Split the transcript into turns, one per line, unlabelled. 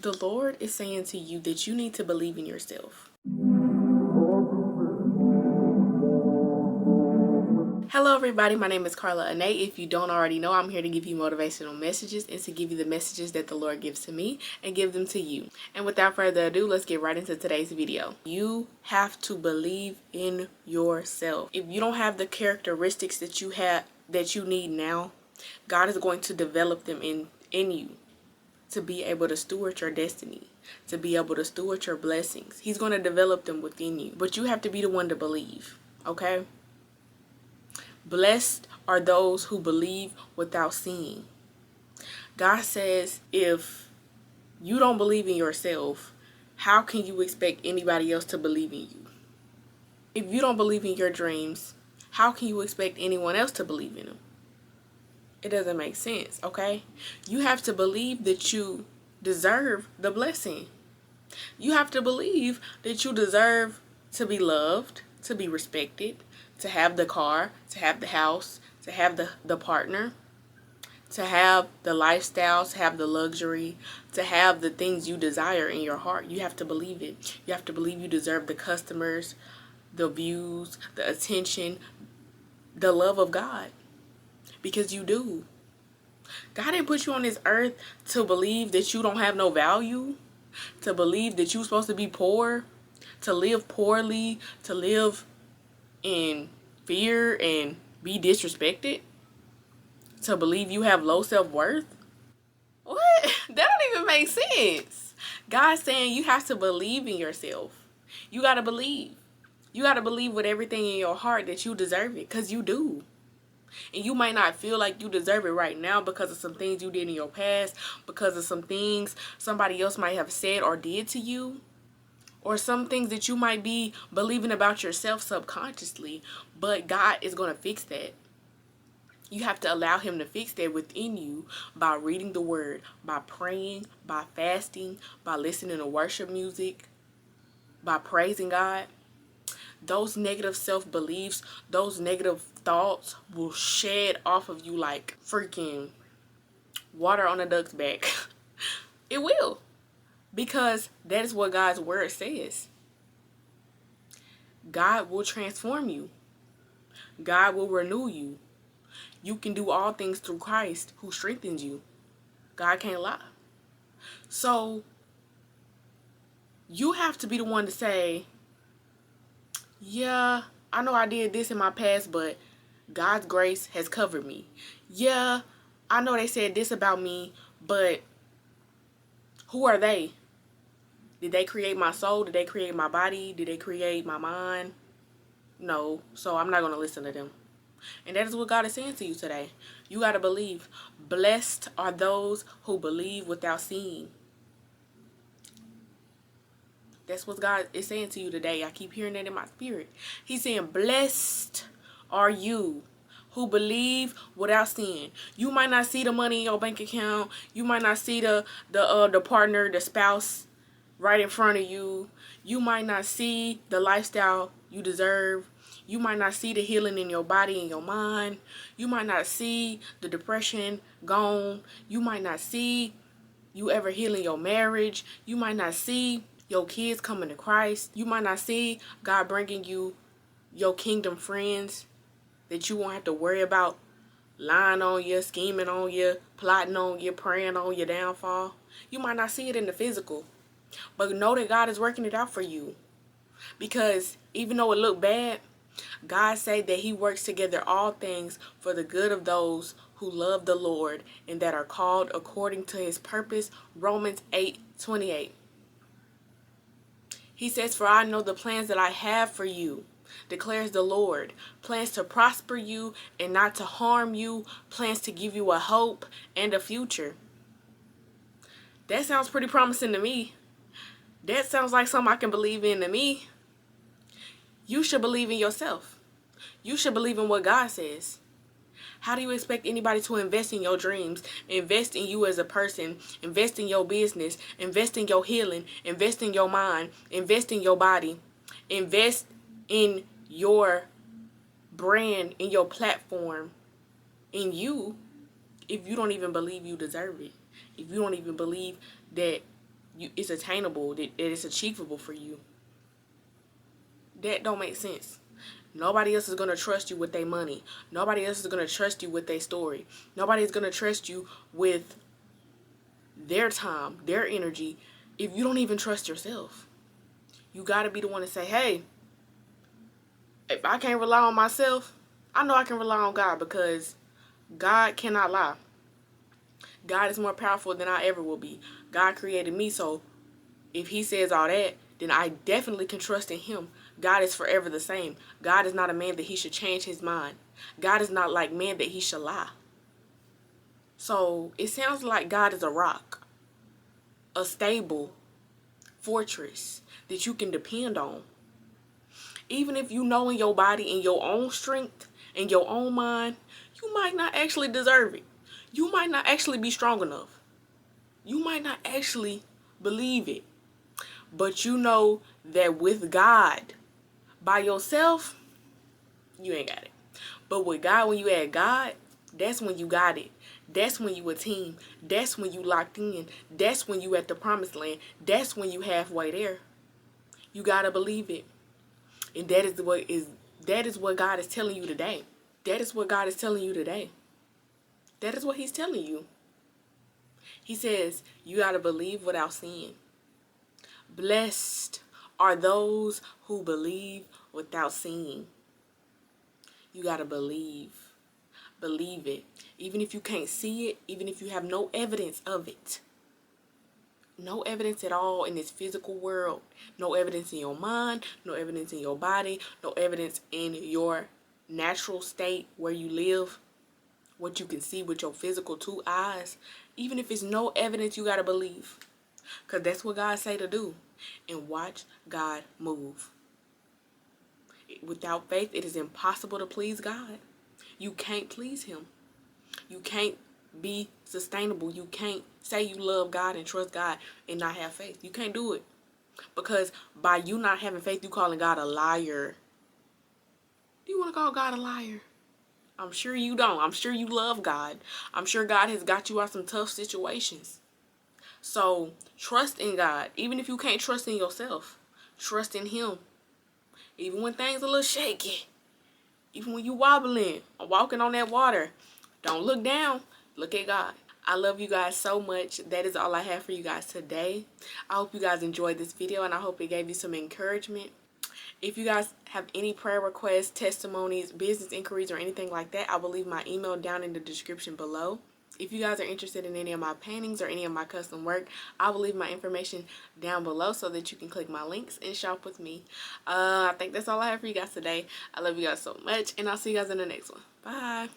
The Lord is saying to you that you need to believe in yourself. Hello everybody, my name is Karlaanaecreates. If you don't already know, I'm here to give you motivational messages and to give you the messages that the Lord gives to me and give them to you. And without further ado, let's get right into today's video. You have to believe in yourself. If you don't have the characteristics that you need now, God is going to develop them in you to be able to steward your destiny, to be able to steward your blessings. He's going to develop them within you, but you have to be the one to believe, okay? Blessed are those who believe without seeing. God says if you don't believe in yourself, how can you expect anybody else to believe in you? If you don't believe in your dreams, how can you expect anyone else to believe in them? It doesn't make sense, okay? You have to believe that you deserve the blessing. You have to believe that you deserve to be loved, to be respected, to have the car, to have the house, to have the partner, to have the lifestyle, to have the luxury, to have the things you desire in your heart. You have to believe it. You have to believe you deserve the customers, the views, the attention, the love of God. Because you do. God didn't put you on this earth to believe that you don't have no value, to believe that you're supposed to be poor, to live poorly, to live in fear and be disrespected, to believe you have low self-worth. What? That don't even make sense. God's saying you have to believe in yourself. You got to believe. You got to believe with everything in your heart that you deserve it, because you do. And you might not feel like you deserve it right now because of some things you did in your past, because of some things somebody else might have said or did to you, or some things that you might be believing about yourself subconsciously. But God is going to fix that. You have to allow him to fix that within you by reading the word, by praying, by fasting, by listening to worship music, by praising God. Those negative self-beliefs, those negative thoughts will shed off of you like freaking water on a duck's back. It will. Because that is what God's word says. God will transform you. God will renew you. You can do all things through Christ who strengthens you. God can't lie. So you have to be the one to say, yeah, I know I did this in my past, but God's grace has covered me. Yeah, I know they said this about me, but who are they? Did they create my soul? Did they create my body? Did they create my mind? No, so I'm not going to listen to them. And that is what God is saying to you today. You got to believe. Blessed are those who believe without seeing. That's what God is saying to you today. I keep hearing that in my spirit. He's saying, blessed are you who believe without seeing. You might not see the money in your bank account. You might not see the partner, the spouse right in front of you. You might not see the lifestyle you deserve. You might not see the healing in your body and your mind. You might not see the depression gone. You might not see you ever healing your marriage. You might not see your kids coming to Christ. You might not see God bringing you your kingdom friends that you won't have to worry about lying on you, scheming on you, plotting on you, praying on your downfall. You might not see it in the physical, but know that God is working it out for you. Because even though it looked bad, God said that he works together all things for the good of those who love the Lord and that are called according to his purpose. Romans 8:28. He says, for I know the plans that I have for you, declares the Lord. Plans to prosper you and not to harm you. Plans to give you a hope and a future. That sounds pretty promising to me. That sounds like something I can believe in to me. You should believe in yourself. You should believe in what God says. How do you expect anybody to invest in your dreams, invest in you as a person, invest in your business, invest in your healing, invest in your mind, invest in your body, invest in your brand, in your platform, in you, if you don't even believe you deserve it? If you don't even believe that it's attainable, that it's achievable for you. That don't make sense. Nobody else is going to trust you with their money. Nobody else is going to trust you with their story. Nobody is going to trust you with their time, their energy, if you don't even trust yourself. You got to be the one to say, hey, if I can't rely on myself, I know I can rely on God, because God cannot lie. God is more powerful than I ever will be. God created me, so if he says all that, then I definitely can trust in him. God is forever the same. God is not a man that he should change his mind. God is not like man that he should lie. So it sounds like God is a rock, a stable fortress that you can depend on. Even if you know in your body, in your own strength, in your own mind, you might not actually deserve it. You might not actually be strong enough. You might not actually believe it. But you know that with God, by yourself, you ain't got it. But with God, when you add God, that's when you got it. That's when you a team. That's when you locked in. That's when you at the promised land. That's when you halfway there. You gotta believe it. And that is what God is telling you today. That is what God is telling you today. That is what he's telling you. He says, you gotta believe without seeing. Blessed are those who believe without seeing. You gotta believe. Believe it. Even if you can't see it, even if you have no evidence of it. No evidence at all in this physical world. No evidence in your mind, no evidence in your body, no evidence in your natural state where you live, what you can see with your physical two eyes. Even if it's no evidence, you gotta believe. Because that's what God say to do. And watch God move. Without faith, it is impossible to please God. You can't please him. You can't be sustainable. You can't say you love God and trust God and not have faith. You can't do it. Because by you not having faith, you calling God a liar. Do you want to call God a liar? I'm sure you don't. I'm sure you love God. I'm sure God has got you out some tough situations. So trust in God. Even if you can't trust in yourself, trust in him. Even when things are a little shaky. Even when you wobbling or walking on that water, don't look down. Look at God. I love you guys so much. That is all I have for you guys today. I hope you guys enjoyed this video, and I hope it gave you some encouragement. If you guys have any prayer requests, testimonies, business inquiries, or anything like that, I will leave my email down in the description below. If you guys are interested in any of my paintings or any of my custom work, I will leave my information down below so that you can click my links and shop with me. I think that's all I have for you guys today. I love you guys so much, and I'll see you guys in the next one. Bye.